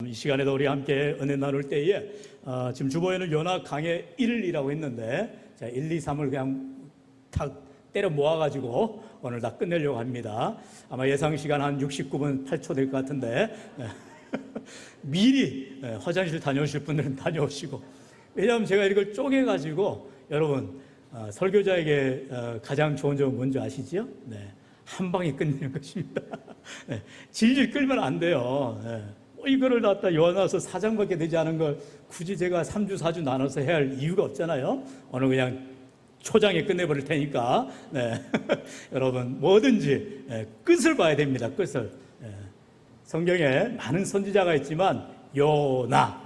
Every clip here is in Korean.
이 시간에도 우리 함께 은혜 나눌 때에 지금 주보에는 요나 강의 1이라고 했는데, 자, 1, 2, 3을 그냥 탁 때려 모아가지고 오늘 다 끝내려고 합니다. 아마 예상 시간 한 69분 8초 될 것 같은데 미리 화장실 다녀오실 분들은 다녀오시고, 왜냐하면 제가 이걸 쪼개가지고 여러분 설교자에게 가장 좋은 점은 뭔지 아시죠? 네, 한 방에 끝내는 것입니다. 네, 질질 끌면 안 돼요. 네. 이거를 갖다 요나서 4장밖에 되지 않은 걸 굳이 제가 3주 4주 나눠서 해야 할 이유가 없잖아요. 오늘 그냥 초장에 끝내버릴 테니까, 네. 여러분 뭐든지 끝을 봐야 됩니다. 끝을. 성경에 많은 선지자가 있지만 요나,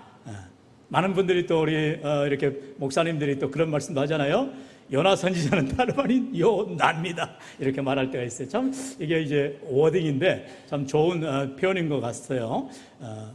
많은 분들이 또 우리 이렇게 목사님들이 또 그런 말씀도 하잖아요. 요나 선지자는 다름 아닌 요나입니다, 이렇게 말할 때가 있어요. 참 이게 이제 워딩인데 참 좋은 표현인 것 같아요.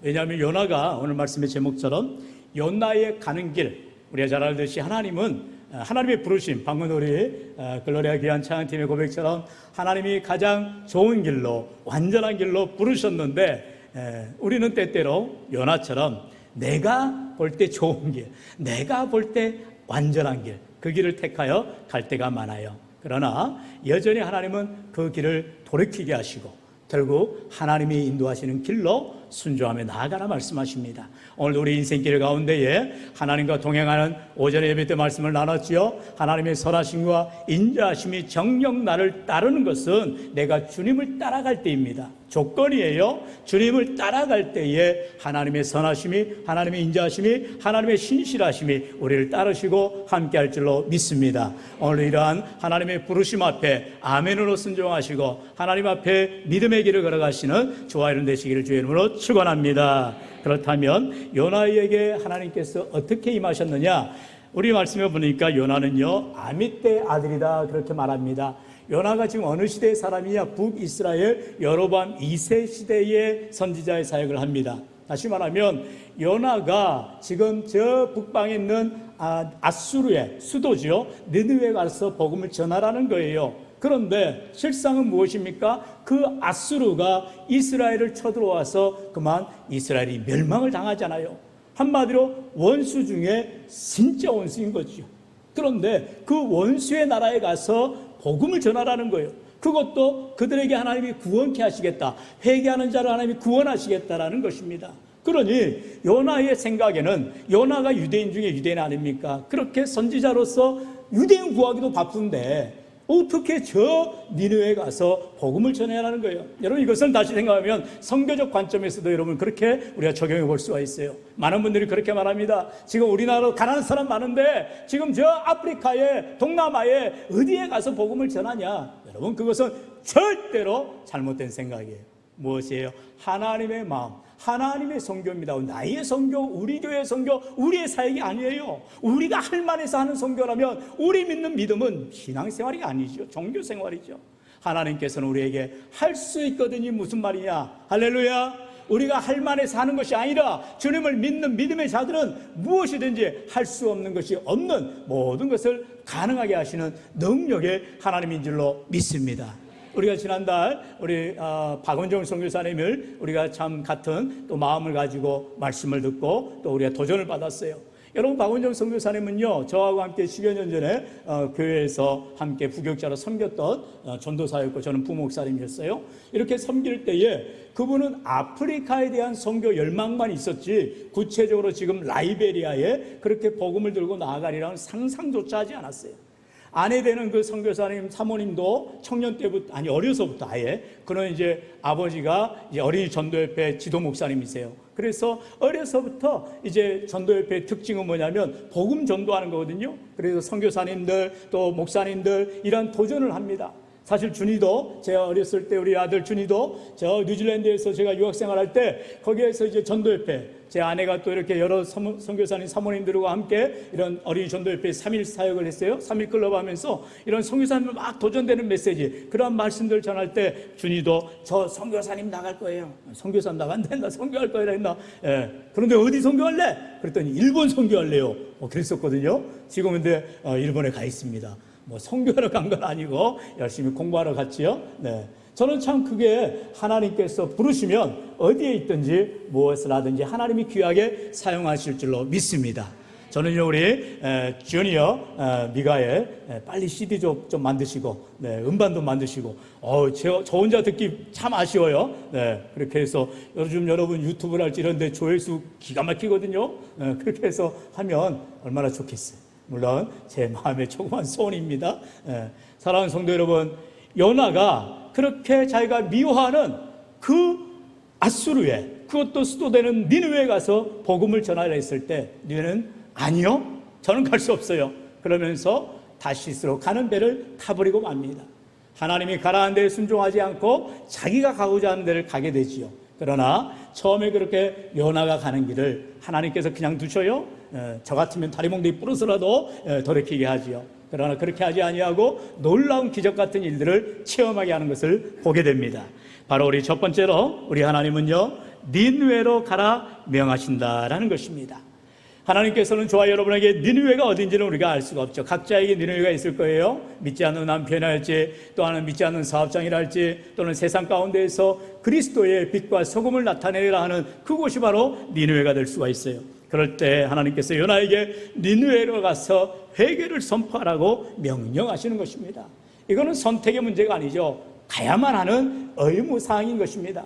왜냐하면 요나가 오늘 말씀의 제목처럼 요나의 가는 길, 우리가 잘 알듯이 하나님은 하나님의 부르심, 방금 우리 글로리아 귀한 찬양팀의 고백처럼 하나님이 가장 좋은 길로, 완전한 길로 부르셨는데, 우리는 때때로 요나처럼 내가 볼 때 좋은 길, 내가 볼 때 완전한 길, 그 길을 택하여 갈 때가 많아요. 그러나 여전히 하나님은 그 길을 돌이키게 하시고 결국 하나님이 인도하시는 길로 순종하며 나아가라 말씀하십니다. 오늘 우리 인생길 가운데에 하나님과 동행하는 오전에 예배 때 말씀을 나눴지요. 하나님의 선하심과 인자하심이 정녕 나를 따르는 것은 내가 주님을 따라갈 때입니다. 조건이에요. 주님을 따라갈 때에 하나님의 선하심이, 하나님의 인자하심이, 하나님의 신실하심이 우리를 따르시고 함께할 줄로 믿습니다. 오늘 이러한 하나님의 부르심 앞에 아멘으로 순종하시고 하나님 앞에 믿음의 길을 걸어가시는 저와 여러분 되시기를 주의 이름으로 축원합니다. 그렇다면 요나에게 하나님께서 어떻게 임하셨느냐? 우리 말씀에 보니까 요나는요 아미떼 아들이다 그렇게 말합니다. 요나가 지금 어느 시대의 사람이냐? 북이스라엘 여로보암 2세 시대의 선지자의 사역을 합니다. 다시 말하면 요나가 지금 저 북방에 있는 아수르의 수도죠, 느느웨에 가서 복음을 전하라는 거예요. 그런데 실상은 무엇입니까? 그 아수르가 이스라엘을 쳐들어와서 그만 이스라엘이 멸망을 당하잖아요. 한마디로 원수 중에 진짜 원수인 거죠. 그런데 그 원수의 나라에 가서 복음을 전하라는 거예요. 그것도 그들에게 하나님이 구원케 하시겠다, 회개하는 자를 하나님이 구원하시겠다라는 것입니다. 그러니 요나의 생각에는, 요나가 유대인 중에 유대인 아닙니까? 그렇게 선지자로서 유대인 구하기도 바쁜데 어떻게 저 니느웨에 가서 복음을 전해라는 거예요. 여러분 이것을 다시 생각하면 선교적 관점에서도 여러분 그렇게 우리가 적용해 볼 수가 있어요. 많은 분들이 그렇게 말합니다. 지금 우리나라로 가난한 사람 많은데 지금 저 아프리카에, 동남아에 어디에 가서 복음을 전하냐? 여러분 그것은 절대로 잘못된 생각이에요. 무엇이에요? 하나님의 마음, 하나님의 선교입니다. 나의 선교, 우리 교회의 선교, 우리의 사역이 아니에요. 우리가 할 만해서 하는 선교라면 우리 믿는 믿음은 신앙생활이 아니죠. 종교생활이죠. 하나님께서는 우리에게 할 수 있거든요. 무슨 말이냐? 할렐루야. 우리가 할 만해서 하는 것이 아니라 주님을 믿는 믿음의 자들은 무엇이든지 할 수 없는 것이 없는 모든 것을 가능하게 하시는 능력의 하나님인 줄로 믿습니다. 우리가 지난달 우리 박원정 선교사님을 우리가 참 같은 또 마음을 가지고 말씀을 듣고 또 우리가 도전을 받았어요. 여러분 박원정 선교사님은요 저하고 함께 10여 년 전에 교회에서 함께 부교육자로 섬겼던 전도사였고 저는 부목사님이었어요. 이렇게 섬길 때에 그분은 아프리카에 대한 선교 열망만 있었지 구체적으로 지금 라이베리아에 그렇게 복음을 들고 나아가리라는 상상조차 하지 않았어요. 아내 되는 그 선교사님 사모님도 청년 때부터, 아니 어려서부터 아예, 그는 이제 아버지가 이제 어린이 전도협회 지도 목사님이세요. 그래서 어려서부터 이제 전도협회의 특징은 뭐냐면 복음 전도하는 거거든요. 그래서 선교사님들 또 목사님들 이런 도전을 합니다. 사실 준이도, 제가 어렸을 때 우리 아들 준이도 저 뉴질랜드에서 제가 유학생활할 때 거기에서 이제 전도협회, 제 아내가 또 이렇게 여러 선교사님 사모님들과 함께 이런 어린이 전도협회 3일 사역을 했어요. 3일 클럽 하면서 이런 선교사님들 막 도전되는 메시지, 그런 말씀들 전할 때 준이도 저 선교사님 나갈 거예요. 선교사님 나간다, 선교할 거예요 했나? 예. 그런데 어디 선교할래? 그랬더니 일본 선교할래요. 그랬었거든요. 지금 근데 일본에 가 있습니다. 뭐 선교하러 간 건 아니고 열심히 공부하러 갔지요. 네. 저는 참 그게 하나님께서 부르시면 어디에 있든지 무엇을 하든지 하나님이 귀하게 사용하실 줄로 믿습니다. 저는요, 우리 주니어 미가엘 빨리 CD 좀 만드시고, 네, 음반도 만드시고, 저 혼자 듣기 참 아쉬워요. 네, 그렇게 해서 요즘 여러분 유튜브를 할지 이런데 조회수 기가 막히거든요. 그렇게 해서 하면 얼마나 좋겠어요. 물론 제 마음의 조그만 소원입니다. 사랑하는 성도 여러분, 요나가 그렇게 자기가 미워하는 그 아수르에, 그것도 수도되는 니느웨에 가서 복음을 전하려 했을 때 니느웨는 아니요, 저는 갈 수 없어요. 그러면서 다시스로 가는 배를 타버리고 맙니다. 하나님이 가라는 데에 순종하지 않고 자기가 가고자 하는 데를 가게 되지요. 그러나 처음에 그렇게 요나가 가는 길을 하나님께서 그냥 두셔요? 저 같으면 다리 몽둥이 부러서라도 돌이키게 하지요. 그러나 그렇게 하지 아니하고 놀라운 기적 같은 일들을 체험하게 하는 것을 보게 됩니다. 바로 우리 첫 번째로 우리 하나님은요, 니느웨로 가라 명하신다라는 것입니다. 하나님께서는 저와 여러분에게 니느웨가 어딘지는 우리가 알 수가 없죠. 각자에게 니느웨가 있을 거예요. 믿지 않는 남편이랄지, 또 하나는 믿지 않는 사업장이랄지, 또는 세상 가운데에서 그리스도의 빛과 소금을 나타내라 하는 그곳이 바로 니느웨가 될 수가 있어요. 그럴 때 하나님께서 요나에게 니느웨로 가서 회개를 선포하라고 명령하시는 것입니다. 이거는 선택의 문제가 아니죠. 가야만 하는 의무사항인 것입니다.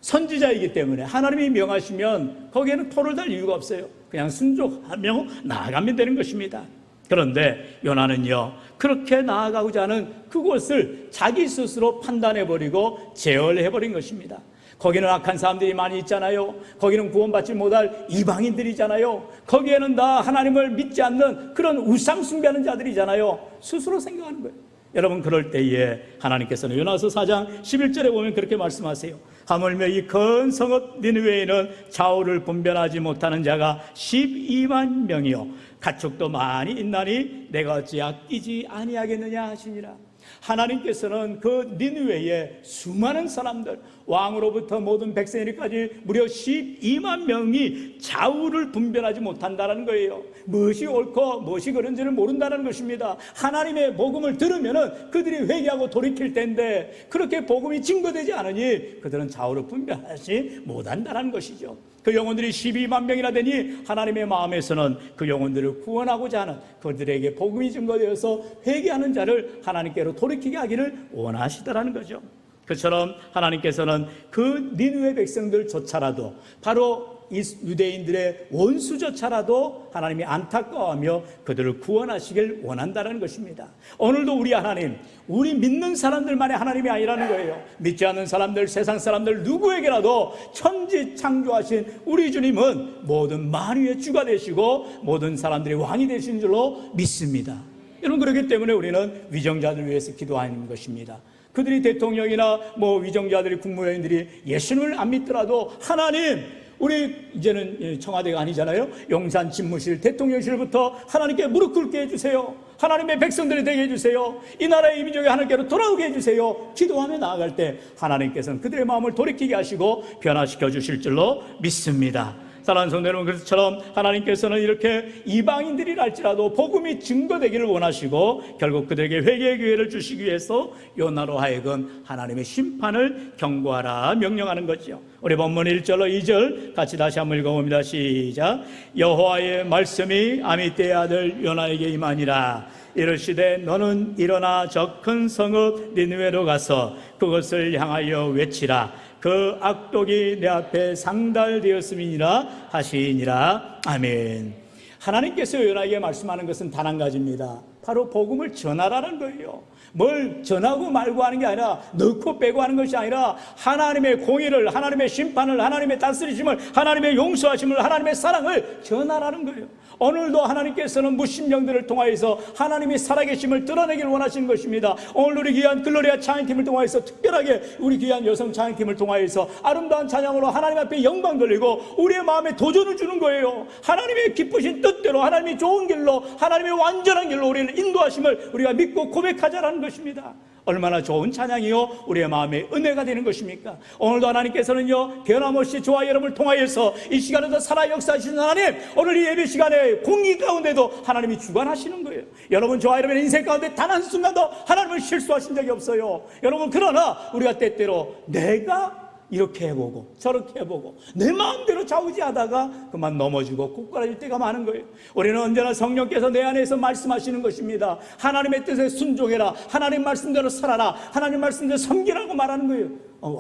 선지자이기 때문에 하나님이 명하시면 거기에는 토를 달 이유가 없어요. 그냥 순종하며 나아가면 되는 것입니다. 그런데 요나는요, 그렇게 나아가고자 하는 그곳을 자기 스스로 판단해버리고 제어해버린 것입니다. 거기는 악한 사람들이 많이 있잖아요. 거기는 구원받지 못할 이방인들이잖아요. 거기에는 다 하나님을 믿지 않는 그런 우상 숭배하는 자들이잖아요. 스스로 생각하는 거예요. 여러분, 그럴 때에 하나님께서는 요나서 4장 11절에 보면 그렇게 말씀하세요. 하물며 이 큰 성읍 니느웨에는 좌우를 분별하지 못하는 자가 12만 명이요 가축도 많이 있나니 내가 어찌 아끼지 아니하겠느냐 하시니라. 하나님께서는 그 니느웨의 수많은 사람들, 왕으로부터 모든 백성에게까지 무려 12만 명이 좌우를 분별하지 못한다는 거예요. 무엇이 옳고 무엇이 그른지를 모른다는 것입니다. 하나님의 복음을 들으면 그들이 회개하고 돌이킬 텐데 그렇게 복음이 증거되지 않으니 그들은 좌우를 분별하지 못한다는 것이죠. 그 영혼들이 12만 명이나 되니 하나님의 마음에서는 그 영혼들을 구원하고자 하는 그들에게 복음이 증거되어서 회개하는 자를 하나님께로 돌이키게 하기를 원하시더라는 거죠. 그처럼 하나님께서는 그 니느웨 백성들조차라도, 바로 이 유대인들의 원수조차라도 하나님이 안타까워하며 그들을 구원하시길 원한다는 것입니다. 오늘도 우리 하나님, 우리 믿는 사람들만의 하나님이 아니라는 거예요. 믿지 않는 사람들, 세상 사람들 누구에게라도 천지 창조하신 우리 주님은 모든 만유의 주가 되시고 모든 사람들의 왕이 되신 줄로 믿습니다. 여러분, 그렇기 때문에 우리는 위정자들을 위해서 기도하는 것입니다. 그들이 대통령이나 위정자들이, 국무위원들이 예수님을 안 믿더라도 하나님, 우리 이제는 청와대가 아니잖아요. 용산 집무실, 대통령실부터 하나님께 무릎 꿇게 해주세요. 하나님의 백성들이 되게 해주세요. 이 나라의 이민족이 하나님께로 돌아오게 해주세요. 기도하며 나아갈 때 하나님께서는 그들의 마음을 돌이키게 하시고 변화시켜 주실 줄로 믿습니다. 사랑하는 성도 여러분, 그것처럼 하나님께서는 이렇게 이방인들이랄지라도 복음이 증거되기를 원하시고 결국 그들에게 회개의 기회를 주시기 위해서 요나로 하여금 하나님의 심판을 경고하라 명령하는 거죠. 우리 본문 1절로 2절 같이 다시 한번 읽어봅니다. 시작. 여호와의 말씀이 아미떼의 아들 요나에게 임하니라. 이르시되 너는 일어나 저 큰 성읍 니느웨로 가서 그것을 향하여 외치라. 그 악독이 내 앞에 상달되었음이니라 하시니라. 아멘. 하나님께서 요나에게 말씀하는 것은 단 한 가지입니다. 바로 복음을 전하라는 거예요. 뭘 전하고 말고 하는 게 아니라, 넣고 빼고 하는 것이 아니라 하나님의 공의를, 하나님의 심판을, 하나님의 다스리심을, 하나님의 용서하심을, 하나님의 사랑을 전하라는 거예요. 오늘도 하나님께서는 무신령들을 통하여서 하나님의 살아계심을 드러내기를 원하시는 것입니다. 오늘 우리 귀한 글로리아 찬양팀을 통하여서, 특별하게 우리 귀한 여성 찬양팀을 통하여서 아름다운 찬양으로 하나님 앞에 영광 돌리고 우리의 마음에 도전을 주는 거예요. 하나님의 기쁘신 뜻대로, 하나님의 좋은 길로, 하나님의 완전한 길로 우리를 인도하심을 우리가 믿고 고백하자라는 것입니다. 얼마나 좋은 찬양이요 우리의 마음에 은혜가 되는 것입니까? 오늘도 하나님께서는요 변함없이 저와 여러분을 통하여서 이 시간에도 살아 역사하시는 하나님, 오늘 이 예배 시간에 공의 가운데도 하나님이 주관하시는 거예요. 여러분, 저와 여러분의 인생 가운데 단 한순간도 하나님을 실수하신 적이 없어요. 여러분, 그러나 우리가 때때로 내가 이렇게 해보고 저렇게 해보고 내 마음대로 좌우지하다가 그만 넘어지고 꼬꾸라질 때가 많은 거예요. 우리는 언제나 성령께서 내 안에서 말씀하시는 것입니다. 하나님의 뜻에 순종해라, 하나님 말씀대로 살아라, 하나님 말씀대로 섬기라고 말하는 거예요.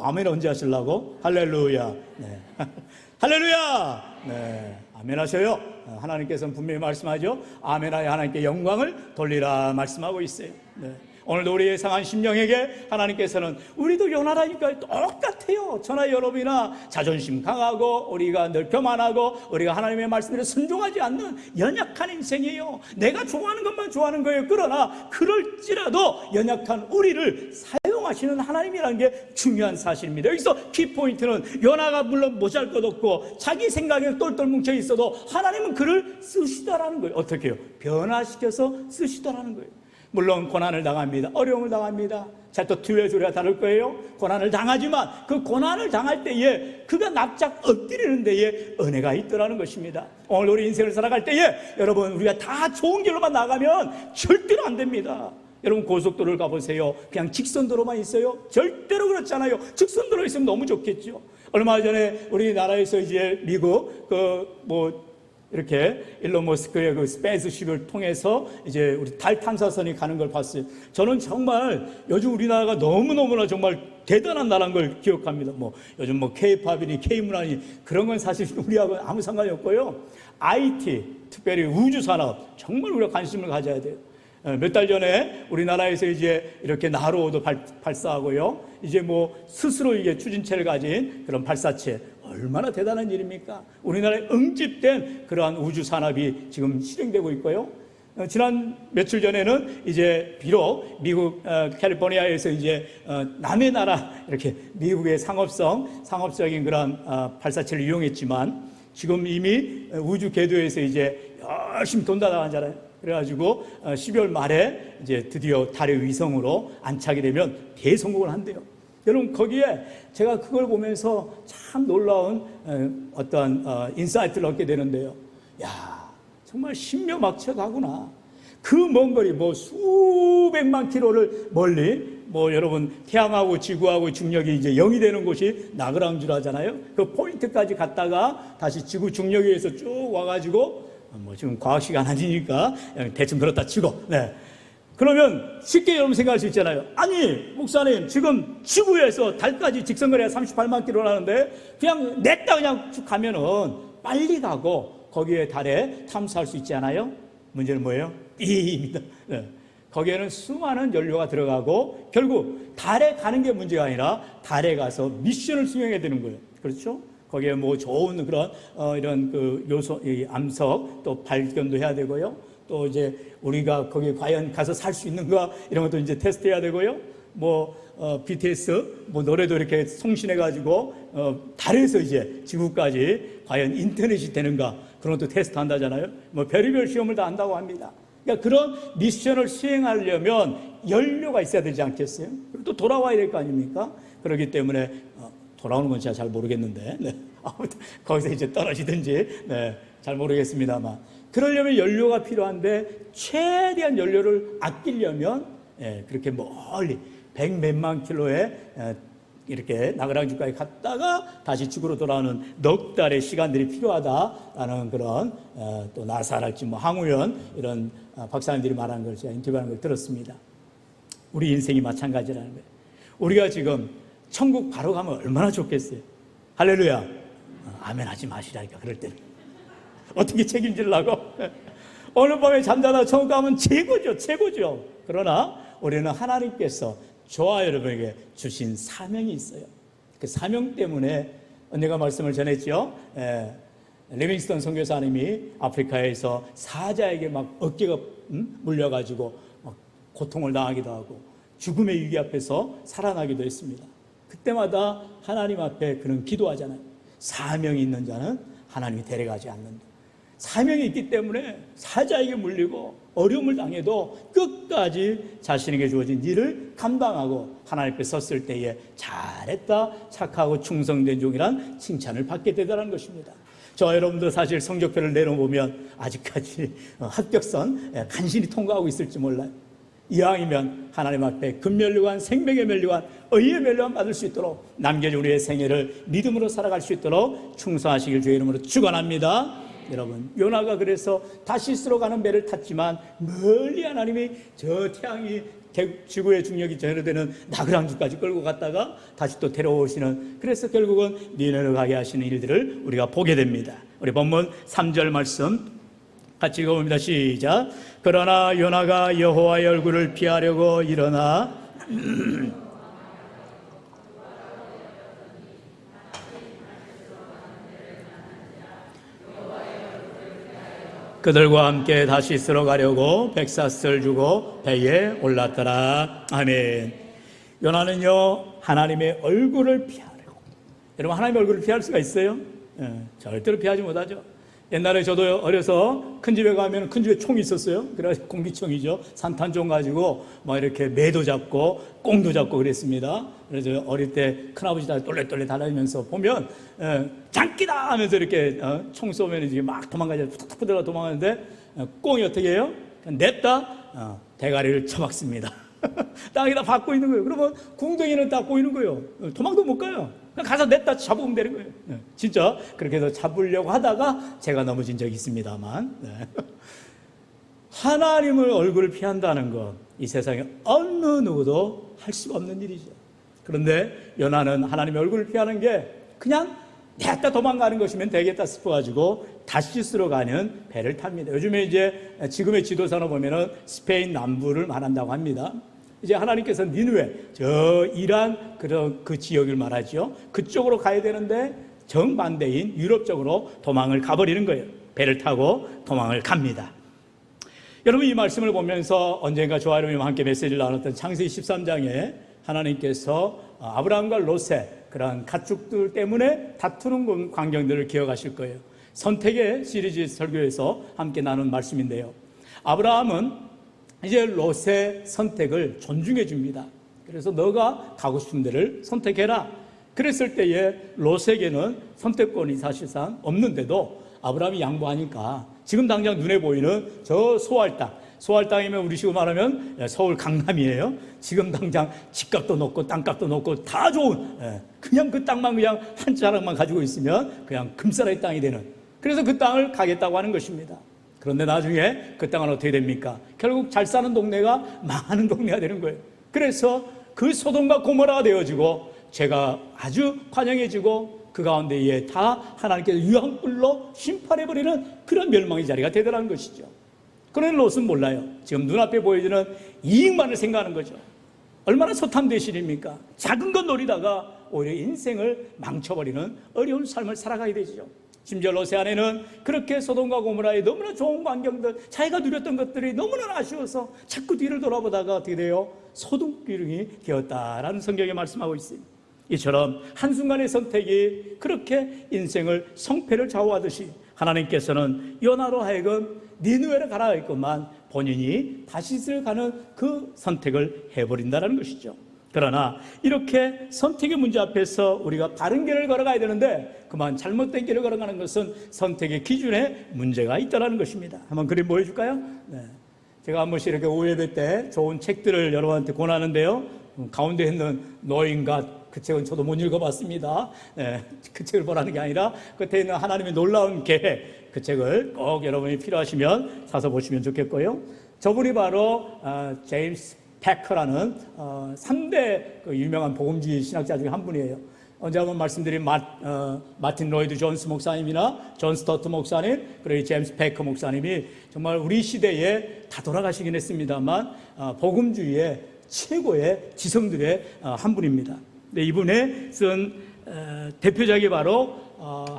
아멘 언제 하시려고? 할렐루야. 네. 할렐루야. 네. 아멘 하셔요. 하나님께서는 분명히 말씀하죠. 아멘하여 하나님께 영광을 돌리라 말씀하고 있어요. 네. 오늘도 우리의 상한 심령에게 하나님께서는 우리도 요나라니까 똑같아요. 저나 여러분이나 자존심 강하고 우리가 늘 교만하고 우리가 하나님의 말씀대로 순종하지 않는 연약한 인생이에요. 내가 좋아하는 것만 좋아하는 거예요. 그러나 그럴지라도 연약한 우리를 사용하시는 하나님이라는 게 중요한 사실입니다. 여기서 키포인트는 요나가 물론 보잘것없고 자기 생각에 똘똘 뭉쳐 있어도 하나님은 그를 쓰시다라는 거예요. 어떻게 해요? 변화시켜서 쓰시다라는 거예요. 물론 고난을 당합니다. 어려움을 당합니다. 자, 또 뒤에 소리가 다를 거예요. 고난을 당하지만 그 고난을 당할 때에 그가 납작 엎드리는 데에 은혜가 있더라는 것입니다. 오늘 우리 인생을 살아갈 때에 여러분, 우리가 다 좋은 길로만 나가면 절대로 안 됩니다. 여러분, 고속도로를 가보세요. 그냥 직선도로만 있어요? 절대로 그렇잖아요. 직선도로 있으면 너무 좋겠죠. 얼마 전에 우리나라에서 이제 미국 이렇게 일론 머스크의 그 스페이스십을 통해서 이제 우리 달 탐사선이 가는 걸 봤어요. 저는 정말 요즘 우리나라가 너무너무나 정말 대단한 나라인 걸 기억합니다. 요즘 K-팝이니 K-문화니 그런 건 사실 우리하고 아무 상관이 없고요. IT, 특별히 우주산업, 정말 우리가 관심을 가져야 돼요. 몇 달 전에 우리나라에서 이제 이렇게 나로도 발사하고요. 이제 스스로 이게 추진체를 가진 그런 발사체, 얼마나 대단한 일입니까? 우리나라에 응집된 그러한 우주 산업이 지금 실행되고 있고요. 지난 며칠 전에는 이제 비록 미국 캘리포니아에서 이제 남의 나라 이렇게 미국의 상업적인 그런 발사체를 이용했지만 지금 이미 우주 궤도에서 이제 열심히 돈다나가잖아요. 그래가지고 12월 말에 이제 드디어 달의 위성으로 안착이 되면 대성공을 한대요. 여러분, 거기에 제가 그걸 보면서 참 놀라운 어떤 인사이트를 얻게 되는데요. 야, 정말 신묘막측하구나. 그 먼 거리 수백만 킬로를 멀리 여러분, 태양하고 지구하고 중력이 이제 0이 되는 곳이 나그랑주라 하잖아요. 그 포인트까지 갔다가 다시 지구 중력에 의해서 쭉 와가지고 지금 과학 시간 아니니까 대충 그렇다 치고, 네. 그러면 쉽게 여러분 생각할 수 있잖아요. 아니, 목사님, 지금 지구에서 달까지 직선거리가 38만 킬로라는데 그냥 냈다 그냥 쭉 가면은 빨리 가고 거기에 달에 탐사할 수 있지 않아요? 문제는 뭐예요? B입니다. 네. 거기에는 수많은 연료가 들어가고 결국 달에 가는 게 문제가 아니라 달에 가서 미션을 수행해야 되는 거예요. 그렇죠? 거기에 좋은 그런 이런 그 요소, 암석 또 발견도 해야 되고요. 또 이제 우리가 거기에 과연 가서 살 수 있는가 이런 것도 이제 테스트해야 되고요. BTS 노래도 이렇게 송신해가지고 달에서 이제 지구까지 과연 인터넷이 되는가 그런 것도 테스트한다잖아요. 별의별 시험을 다 한다고 합니다. 그러니까 그런 미션을 수행하려면 연료가 있어야 되지 않겠어요? 그리고 또 돌아와야 될 거 아닙니까? 그렇기 때문에 돌아오는 건 제가 잘 모르겠는데, 네. 아무튼 거기서 이제 떨어지든지, 네, 잘 모르겠습니다만 그러려면 연료가 필요한데 최대한 연료를 아끼려면 그렇게 멀리 100몇만 킬로에 이렇게 나그랑주까지 갔다가 다시 지구로 돌아오는 넉 달의 시간들이 필요하다라는 그런 또 나사랄지 항우연 이런 박사님들이 말하는 걸 제가 인터뷰하는 걸 들었습니다. 우리 인생이 마찬가지라는 거예요. 우리가 지금 천국 바로 가면 얼마나 좋겠어요. 할렐루야. 아멘 하지 마시라니까. 그럴 때는 어떻게 책임지려고. 오늘 밤에 잠자다 천국 가면 최고죠. 그러나 우리는 하나님께서 저와 여러분에게 주신 사명이 있어요. 그 사명 때문에 내가 말씀을 전했죠. 리빙스턴 선교사님이 아프리카에서 사자에게 막 어깨가 물려가지고 막 고통을 당하기도 하고 죽음의 위기 앞에서 살아나기도 했습니다. 그때마다 하나님 앞에 그는 기도하잖아요. 사명이 있는 자는 하나님이 데려가지 않는다. 사명이 있기 때문에 사자에게 물리고 어려움을 당해도 끝까지 자신에게 주어진 일을 감당하고 하나님 앞에 섰을 때에 잘했다, 착하고 충성된 종이란 칭찬을 받게 되더라는 것입니다. 저와 여러분도 사실 성적표를 내려보면 아직까지 합격선 간신히 통과하고 있을지 몰라요. 이왕이면 하나님 앞에 금면류관, 생명의 면류관, 의의 면류관 받을 수 있도록 남겨진 우리의 생애를 믿음으로 살아갈 수 있도록 충성하시길 주의 이름으로 축원합니다. 여러분, 요나가 그래서 다시스로 가는 배를 탔지만 멀리 하나님이 저 태양이 지구의 중력이 저해되는 나그랑주까지 끌고 갔다가 다시 또 데려오시는, 그래서 결국은 니네로 가게 하시는 일들을 우리가 보게 됩니다. 우리 본문 3절 말씀 같이 읽어봅니다. 시작. 그러나 요나가 여호와의 얼굴을 피하려고 일어나 그들과 함께 다시스로 가려고 백사스를 주고 배에 올랐더라. 아멘. 요나는요, 하나님의 얼굴을 피하려고. 여러분, 하나님의 얼굴을 피할 수가 있어요? 절대로 피하지 못하죠. 옛날에 저도 어려서 큰 집에 가면 큰 집에 총이 있었어요. 그래서 공기총이죠. 산탄총 가지고 막 이렇게 매도 잡고 꽁도 잡고 그랬습니다. 그래서 어릴 때 큰아버지 다 똘레똘레 달아주면서 보면 장기다 하면서 이렇게 총 쏘면 이제 막 도망가죠. 푸득푸득 들어가 도망가는데 꽁이 어떻게 해요? 냈다 대가리를 쳐박습니다. 땅에다 박고 있는 거예요. 그러면 궁둥이는 딱 보이는 거예요. 도망도 못 가요. 그냥 가서 냈다 잡으면 되는 거예요. 진짜 그렇게 해서 잡으려고 하다가 제가 넘어진 적이 있습니다만, 하나님을 얼굴을 피한다는 것, 이 세상에 어느 누구도 할 수가 없는 일이죠. 그런데 요나는 하나님의 얼굴을 피하는 게 그냥 냈다 도망가는 것이면 되겠다 싶어가지고 다시스로 가는 배를 탑니다. 요즘에 이제 지금의 지도선을 보면은 스페인 남부를 말한다고 합니다. 이제 하나님께서 니느웨, 저 이란 그런 그 지역을 말하죠. 그쪽으로 가야 되는데 정반대인 유럽 쪽으로 도망을 가버리는 거예요. 배를 타고 도망을 갑니다. 여러분, 이 말씀을 보면서 언젠가 저와 여러분과 함께 메시지를 나눴던 창세기 13장에 하나님께서 아브라함과 롯의 그런 가축들 때문에 다투는 광경들을 기억하실 거예요. 선택의 시리즈 설교에서 함께 나눈 말씀인데요. 아브라함은 이제 롯의 선택을 존중해 줍니다. 그래서 너가 가고 싶은 데를 선택해라. 그랬을 때에 롯에게는 선택권이 사실상 없는데도 아브라함이 양보하니까 지금 당장 눈에 보이는 저 소알 땅이면 우리식으로 말하면 서울 강남이에요. 지금 당장 집값도 높고 땅값도 높고 다 좋은, 그냥 그 땅만 그냥 한 자락만 가지고 있으면 그냥 금싸라기 땅이 되는, 그래서 그 땅을 가겠다고 하는 것입니다. 그런데 나중에 그 땅은 어떻게 됩니까? 결국 잘 사는 동네가 망하는 동네가 되는 거예요. 그래서 그 소돔과 고모라가 되어지고 죄가 아주 관영해지고 그 가운데에 다 하나님께서 유황불로 심판해버리는 그런 멸망의 자리가 되더라는 것이죠. 그런데 롯은 몰라요. 지금 눈앞에 보여지는 이익만을 생각하는 거죠. 얼마나 소탐대실입니까? 작은 것 노리다가 오히려 인생을 망쳐버리는 어려운 삶을 살아가게 되죠. 심지어 롯의 아내는 그렇게 소돔과 고모라의 너무나 좋은 광경들, 자기가 누렸던 것들이 너무나 아쉬워서 자꾸 뒤를 돌아보다가 어떻게 돼요? 소돔기둥이 되었다라는 성경에 말씀하고 있습니다. 이처럼 한순간의 선택이 그렇게 인생을 성패를 좌우하듯이 하나님께서는 요나로 하여금 니느웨로 가라 했건만 본인이 다시스를 가는 그 선택을 해버린다는 것이죠. 그러나 이렇게 선택의 문제 앞에서 우리가 바른 길을 걸어가야 되는데 그만 잘못된 길을 걸어가는 것은 선택의 기준에 문제가 있다는 것입니다. 한번 그림 보여줄까요? 네. 제가 한 번씩 이렇게 오예배 때 좋은 책들을 여러분한테 권하는데요. 가운데 있는 노인갓, 그 책은 저도 못 읽어봤습니다. 네, 그 책을 보라는 게 아니라 끝에 있는 하나님의 놀라운 계획, 그 책을 꼭 여러분이 필요하시면 사서 보시면 좋겠고요. 저분이 바로 제임스 패커라는 3대 그 유명한 복음주의 신학자 중에 한 분이에요. 언제 한번 말씀드린 마틴 로이드 존스 목사님이나 존 스토트 목사님, 그리고 제임스 패커 목사님이 정말 우리 시대에 다 돌아가시긴 했습니다만 복음주의의 최고의 지성들의 한 분입니다. 네, 이분의 쓴 대표작이 바로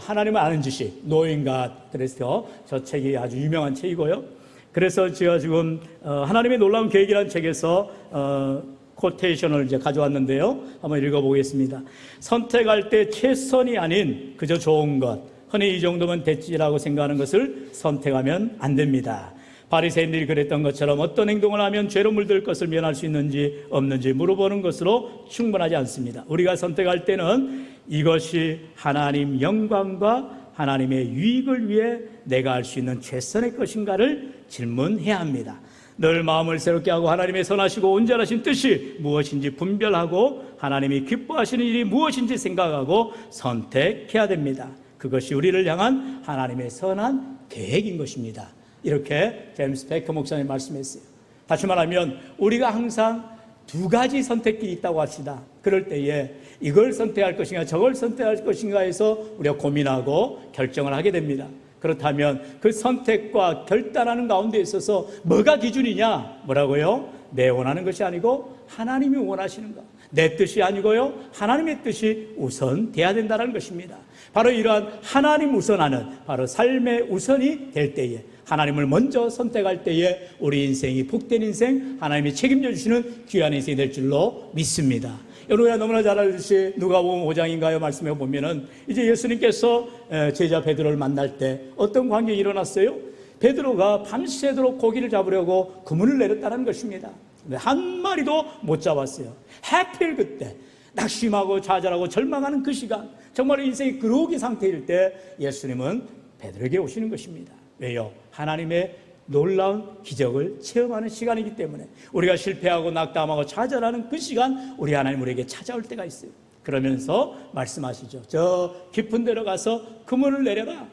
하나님을 아는 지식, Knowing God. 그래서 저 책이 아주 유명한 책이고요. 그래서 제가 지금 하나님의 놀라운 계획이라는 책에서 코테이션을 이제 가져왔는데요. 한번 읽어보겠습니다. 선택할 때 최선이 아닌 그저 좋은 것, 흔히 이 정도면 됐지라고 생각하는 것을 선택하면 안 됩니다. 바리새인들이 그랬던 것처럼 어떤 행동을 하면 죄로 물들 것을 면할 수 있는지 없는지 물어보는 것으로 충분하지 않습니다. 우리가 선택할 때는 이것이 하나님 영광과 하나님의 유익을 위해 내가 할 수 있는 최선의 것인가를 질문해야 합니다. 늘 마음을 새롭게 하고 하나님의 선하시고 온전하신 뜻이 무엇인지 분별하고 하나님이 기뻐하시는 일이 무엇인지 생각하고 선택해야 됩니다. 그것이 우리를 향한 하나님의 선한 계획인 것입니다. 이렇게 제임스 베커 목사님 말씀했어요. 다시 말하면 우리가 항상 두 가지 선택길이 있다고 합시다. 그럴 때에 이걸 선택할 것인가 저걸 선택할 것인가 해서 우리가 고민하고 결정을 하게 됩니다. 그렇다면 그 선택과 결단하는 가운데 있어서 뭐가 기준이냐? 뭐라고요? 내 원하는 것이 아니고 하나님이 원하시는 것, 내 뜻이 아니고요 하나님의 뜻이 우선 돼야 된다는 것입니다. 바로 이러한 하나님 우선하는 바로 삶의 우선이 될 때에, 하나님을 먼저 선택할 때에 우리 인생이 복된 인생, 하나님이 책임져 주시는 귀한 인생이 될 줄로 믿습니다. 여러분이 너무나 잘 알듯이 누가복음 5장인가요? 말씀해 보면은 이제 예수님께서 제자 베드로를 만날 때 어떤 광경이 일어났어요? 베드로가 밤새도록 고기를 잡으려고 그물을 내렸다는 것입니다. 한 마리도 못 잡았어요. 하필 그때 낙심하고 좌절하고 절망하는 그 시간, 정말 인생이 그러기 상태일 때 예수님은 베드로에게 오시는 것입니다. 왜요? 하나님의 놀라운 기적을 체험하는 시간이기 때문에, 우리가 실패하고 낙담하고 좌절하는 그 시간 우리 하나님 우리에게 찾아올 때가 있어요. 그러면서 말씀하시죠. 저 깊은 데로 가서 그물을 내려라.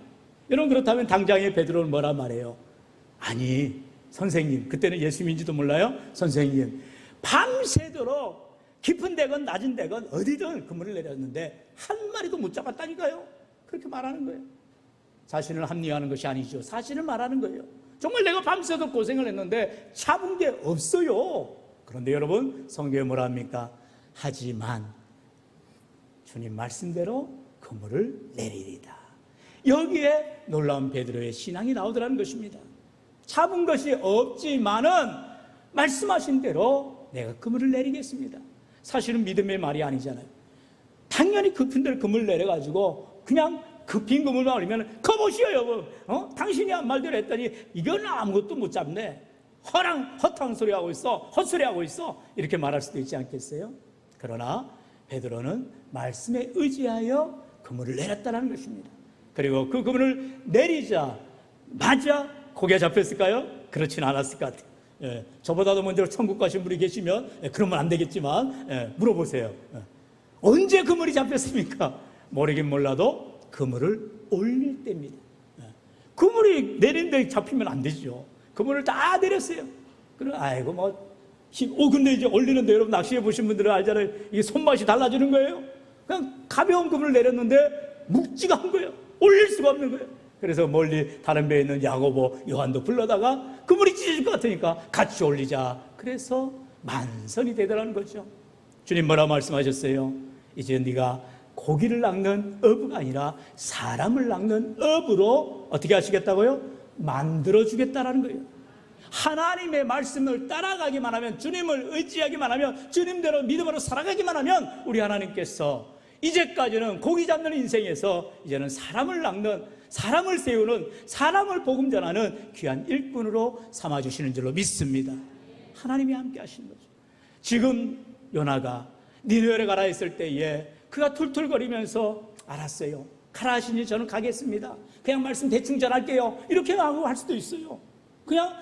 여러분, 그렇다면 당장에 베드로는 뭐라 말해요? 아니 선생님, 그때는 예수님인지도 몰라요. 선생님, 밤새도록 깊은 데건 낮은 데건 어디든 그물을 내렸는데 한 마리도 못 잡았다니까요. 그렇게 말하는 거예요. 자신을 합리화하는 것이 아니죠. 사실을 말하는 거예요. 정말 내가 밤새도록 고생을 했는데 잡은 게 없어요. 그런데 여러분, 성경에 뭐라 합니까? 하지만 주님 말씀대로 그물을 내리리다. 여기에 놀라운 베드로의 신앙이 나오더라는 것입니다. 잡은 것이 없지만은 말씀하신 대로 내가 그물을 내리겠습니다. 사실은 믿음의 말이 아니잖아요. 당연히 깊은 데를 그물을 내려가지고 그냥 그 빈 그물만 올리면 거보시오 여보, 당신이 한 말대로 했더니 이건 아무것도 못 잡네, 허탕 소리 하고 있어, 헛소리 하고 있어, 이렇게 말할 수도 있지 않겠어요? 그러나 베드로는 말씀에 의지하여 그물을 내렸다는 것입니다. 그리고 그 그물을 내리자마자 고기가 잡혔을까요? 그렇지는 않았을 것 같아요. 저보다도 먼저 천국 가신 분이 계시면 그러면 안 되겠지만 물어보세요. 언제 그물이 잡혔습니까? 모르긴 몰라도 그물을 올릴 때입니다. 그물이 내린데 잡히면 안 되죠. 그물을 다 내렸어요. 그럼 아이고 근데 이제 올리는데, 여러분 낚시해 보신 분들은 알잖아요. 이게 손맛이 달라지는 거예요. 그냥 가벼운 그물을 내렸는데 묵직한 거예요. 올릴 수가 없는 거예요. 그래서 멀리 다른 배에 있는 야고보, 요한도 불러다가 그물이 찢어질 것 같으니까 같이 올리자. 그래서 만선이 되더라는 거죠. 주님 뭐라 말씀하셨어요? 이제 네가 고기를 낚는 어부가 아니라 사람을 낚는 어부로 어떻게 하시겠다고요? 만들어주겠다라는 거예요. 하나님의 말씀을 따라가기만 하면, 주님을 의지하기만 하면, 주님대로 믿음으로 살아가기만 하면 우리 하나님께서 이제까지는 고기 잡는 인생에서 이제는 사람을 낚는, 사람을 세우는, 사람을 복음 전하는 귀한 일꾼으로 삼아주시는 줄로 믿습니다. 하나님이 함께 하시는 거죠. 지금 요나가 니느웨로 가라 했을 때에 그가 툴툴거리면서 알았어요. 가라 하시니 저는 가겠습니다. 그냥 말씀 대충 전할게요. 이렇게 하고 할 수도 있어요. 그냥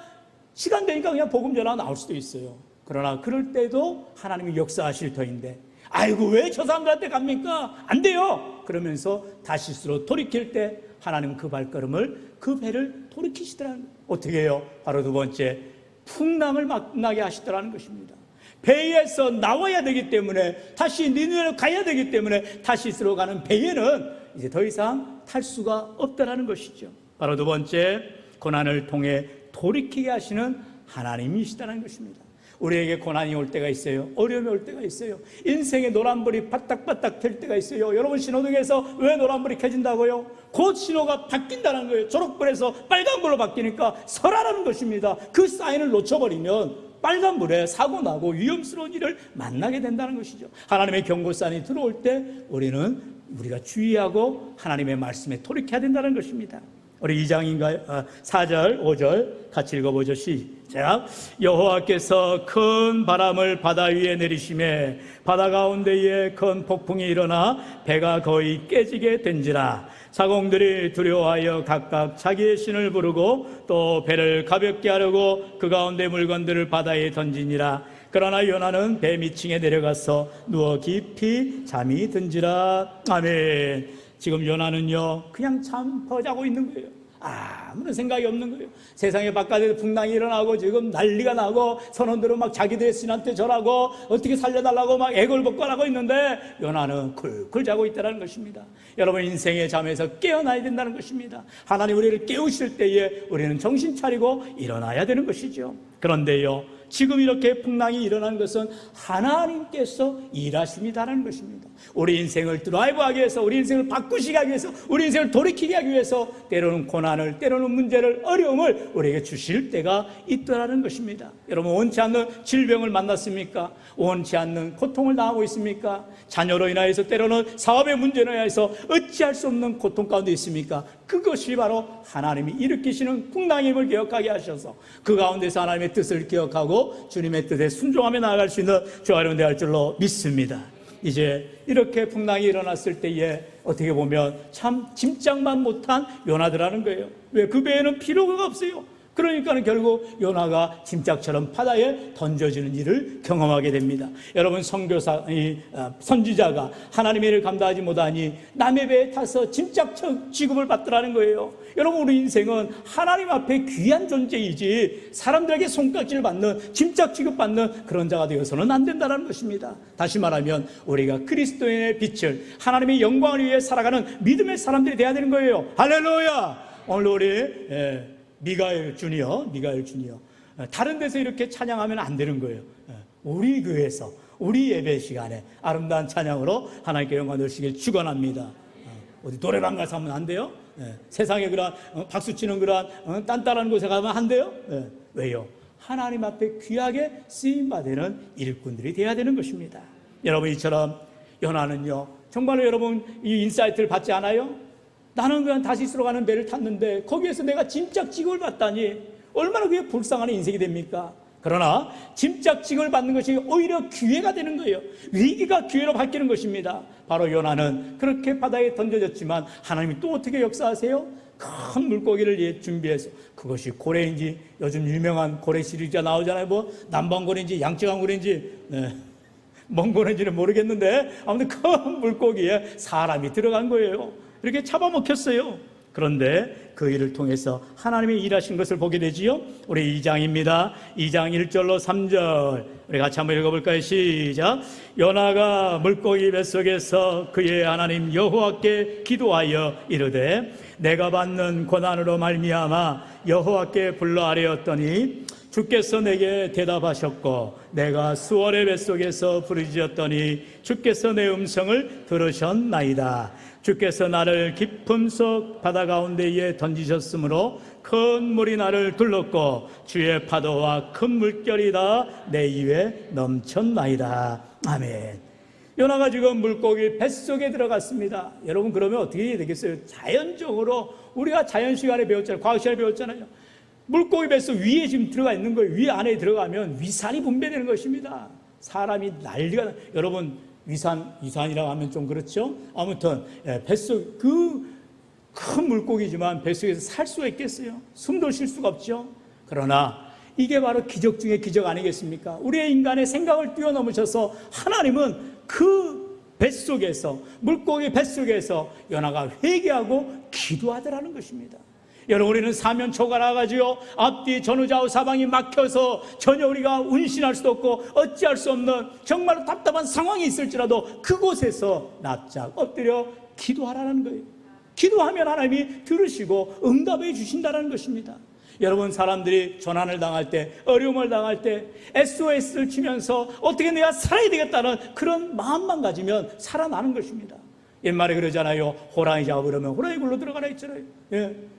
시간 되니까 그냥 복음 전하고 나올 수도 있어요. 그러나 그럴 때도 하나님이 역사하실 터인데, 아이고 왜 저 사람들한테 갑니까? 안 돼요. 그러면서 다시스로 돌이킬 때 하나님은 그 발걸음을, 그 배를 돌이키시더라는 거예요. 어떻게 해요? 바로 두 번째, 풍랑을 만나게 하시더라는 것입니다. 배에서 나와야 되기 때문에, 다시 니느웨로 가야 되기 때문에 다시스로 가는 배에는 이제 더 이상 탈 수가 없다라는 것이죠. 바로 두 번째, 고난을 통해 돌이키게 하시는 하나님이시다는 것입니다. 우리에게 고난이 올 때가 있어요. 어려움이 올 때가 있어요. 인생의 노란불이 바닥바닥 될 때가 있어요. 여러분, 신호등에서 왜 노란불이 켜진다고요? 곧 신호가 바뀐다는 거예요. 초록불에서 빨간불로 바뀌니까 서라라는 것입니다. 그 사인을 놓쳐버리면 빨간불에 사고 나고 위험스러운 일을 만나게 된다는 것이죠. 하나님의 경고사인이 들어올 때 우리가 주의하고 하나님의 말씀에 돌이켜야 된다는 것입니다. 우리 2장인가요? 4절, 5절 같이 읽어보죠. 시작. 여호와께서 큰 바람을 바다 위에 내리시매 바다 가운데에 큰 폭풍이 일어나 배가 거의 깨지게 된지라. 사공들이 두려워하여 각각 자기의 신을 부르고 또 배를 가볍게 하려고 그 가운데 물건들을 바다에 던지니라. 그러나 요나는 배 밑층에 내려가서 누워 깊이 잠이 든지라. 아멘. 지금 요나는요 그냥 잠퍼 자고 있는 거예요. 아무런 생각이 없는 거예요. 세상에 바깥에서 풍랑이 일어나고 지금 난리가 나고 선원들은 막 자기들의 신한테 절하고 어떻게 살려달라고 막 애걸복걸하고 있는데 요나는 쿨쿨 자고 있다는 것입니다. 여러분, 인생의 잠에서 깨어나야 된다는 것입니다. 하나님 우리를 깨우실 때에 우리는 정신 차리고 일어나야 되는 것이죠. 그런데요, 지금 이렇게 풍랑이 일어나는 것은 하나님께서 일하십니다라는 것입니다. 우리 인생을 드라이브하기 위해서, 우리 인생을 바꾸시기 하기 위해서, 우리 인생을 돌이키게 하기 위해서 때로는 고난을, 때로는 문제를, 어려움을 우리에게 주실 때가 있더라는 것입니다. 여러분, 원치 않는 질병을 만났습니까? 원치 않는 고통을 당하고 있습니까? 자녀로 인하여서, 때로는 사업의 문제로 인하여서 어찌할 수 없는 고통 가운데 있습니까? 그것이 바로 하나님이 일으키시는 풍랑임을 기억하게 하셔서 그 가운데서 하나님의 뜻을 기억하고 주님의 뜻에 순종하며 나아갈 수 있는 저와 여러분 되할 줄로 믿습니다. 이제 이렇게 풍랑이 일어났을 때에 어떻게 보면 참 짐작만 못한 요나더라는 거예요. 왜? 그 배에는 필요가 없어요. 그러니까 결국 요나가 짐짝처럼 바다에 던져지는 일을 경험하게 됩니다. 여러분, 선지자가 하나님의 일을 감당하지 못하니 남의 배에 타서 짐짝 취급을 받더라는 거예요. 여러분, 우리 인생은 하나님 앞에 귀한 존재이지 사람들에게 손깍지를 받는, 짐짝 취급받는 그런 자가 되어서는 안 된다는 것입니다. 다시 말하면 우리가 그리스도인의 빛을, 하나님의 영광을 위해 살아가는 믿음의 사람들이 되어야 되는 거예요. 할렐루야! 오늘 우리 미가엘 주니어 다른 데서 이렇게 찬양하면 안 되는 거예요. 우리 교회에서 우리 예배 시간에 아름다운 찬양으로 하나님께 영광 돌리시길 축원합니다. 어디 노래방 가서 하면 안 돼요? 세상에 그런 박수 치는 그런 딴딴한 곳에 가면 안 돼요? 왜요? 하나님 앞에 귀하게 쓰임받는 일꾼들이 되어야 되는 것입니다. 여러분, 이처럼 요나는요 정말로 여러분 이 인사이트를 받지 않아요? 나는 그냥 다시스로 가는 배를 탔는데 거기에서 내가 짐짝직을 받다니 얼마나 그게 불쌍한 인생이 됩니까? 그러나 짐짝직을 받는 것이 오히려 기회가 되는 거예요. 위기가 기회로 바뀌는 것입니다. 바로 요나는 그렇게 바다에 던져졌지만 하나님이 또 어떻게 역사하세요? 큰 물고기를 준비해서, 그것이 고래인지, 요즘 유명한 고래 시리즈가 나오잖아요. 뭐 남방고래인지 양쯔강고래인지, 뭔 고래인지는 모르겠는데 아무튼 큰 물고기에 사람이 들어간 거예요. 이렇게 잡아먹혔어요. 그런데 그 일을 통해서 하나님이 일하신 것을 보게 되지요. 우리 2장입니다. 2장 1절로 3절 우리 같이 한번 읽어볼까요? 시작. 요나가 물고기 뱃속에서 그의 하나님 여호와께 기도하여 이르되 내가 받는 고난으로 말미암아 여호와께 불러 아뢰었더니 주께서 내게 대답하셨고 내가 수월의 뱃속에서 부르짖었더니 주께서 내 음성을 들으셨나이다. 주께서 나를 깊음 속 바다 가운데에 던지셨으므로 큰 물이 나를 둘렀고 주의 파도와 큰 물결이 다 내 입에 넘쳤나이다. 아멘. 요나가 지금 물고기 뱃속에 들어갔습니다. 여러분, 그러면 어떻게 되겠어요? 자연적으로 우리가 자연 시간에 배웠잖아요. 과학 시간에 배웠잖아요. 물고기 뱃속 위에 지금 들어가 있는 거예요. 위 안에 들어가면 위산이 분배되는 것입니다. 사람이 난리가 여러분, 위산이라고 하면 좀 그렇죠? 아무튼 뱃속 그 큰 물고기지만 뱃속에서 살 수가 있겠어요? 숨도 쉴 수가 없죠. 그러나 이게 바로 기적 중에 기적 아니겠습니까? 우리의 인간의 생각을 뛰어넘으셔서 하나님은 그 뱃속에서, 물고기 뱃속에서 요나가 회개하고 기도하더라는 것입니다. 여러분, 우리는 사면 초가라가지고 앞뒤 전후좌우 사방이 막혀서 전혀 우리가 운신할 수도 없고 어찌할 수 없는 정말로 답답한 상황이 있을지라도 그곳에서 납작 엎드려 기도하라는 거예요. 기도하면 하나님이 들으시고 응답해 주신다는 것입니다. 여러분, 사람들이 전환을 당할 때, 어려움을 당할 때 SOS를 치면서 어떻게 내가 살아야 되겠다는 그런 마음만 가지면 살아나는 것입니다. 옛말에 그러잖아요. 호랑이 잡으려면 호랑이 굴로 들어가라 했잖아요.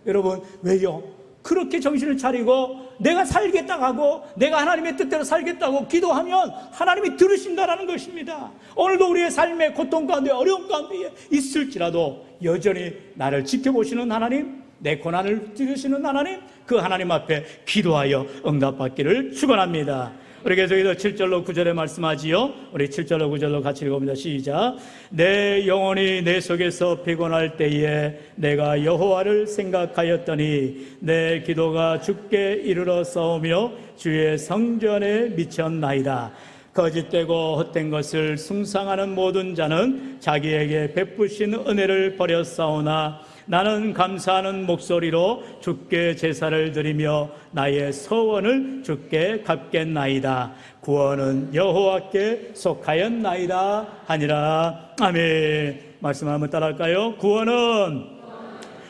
여러분, 왜요? 그렇게 정신을 차리고 내가 살겠다고 하고 내가 하나님의 뜻대로 살겠다고 기도하면 하나님이 들으신다라는 것입니다. 오늘도 우리의 삶의 고통 가운데, 어려움 가운데 있을지라도 여전히 나를 지켜보시는 하나님, 내 고난을 들으시는 하나님, 그 하나님 앞에 기도하여 응답받기를 축원합니다. 우리 계속해서 7절로 9절에 말씀하지요. 우리 7절로 9절로 같이 읽어봅니다. 시작. 내 영혼이 내 속에서 피곤할 때에 내가 여호와를 생각하였더니 내 기도가 주께 이르러 싸우며 주의 성전에 미쳤나이다. 거짓되고 헛된 것을 숭상하는 모든 자는 자기에게 베푸신 은혜를 버렸사오나 나는 감사하는 목소리로 주께 제사를 드리며 나의 서원을 주께 갚겠나이다. 구원은 여호와께 속하였나이다 하니라. 아멘. 말씀 한번 따라할까요? 구원은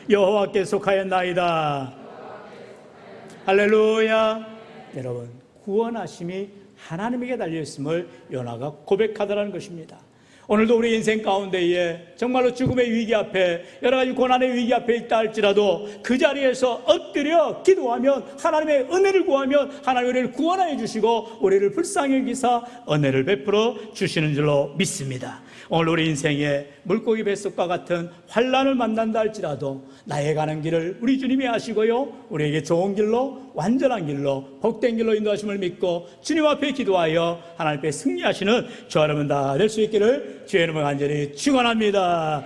여호와께 속하였나이다. 할렐루야. 여러분, 구원하심이 하나님에게 달려있음을 요나가 고백하더라는 것입니다. 오늘도 우리 인생 가운데에 정말로 죽음의 위기 앞에 여러 가지 고난의 위기 앞에 있다 할지라도 그 자리에서 엎드려 기도하면 하나님의 은혜를 구하면 하나님의 우리를 구원하여 주시고 우리를 불쌍히 여기사 은혜를 베풀어 주시는 줄로 믿습니다. 오늘 우리 인생에 물고기 뱃속과 같은 환난을 만난다 할지라도 나의 가는 길을 우리 주님이 아시고요, 우리에게 좋은 길로, 완전한 길로, 복된 길로 인도하심을 믿고 주님 앞에 기도하여 하나님 앞에 승리하시는 저와 여러분 다 될 수 있기를 주의 이름으로 간절히 축원합니다.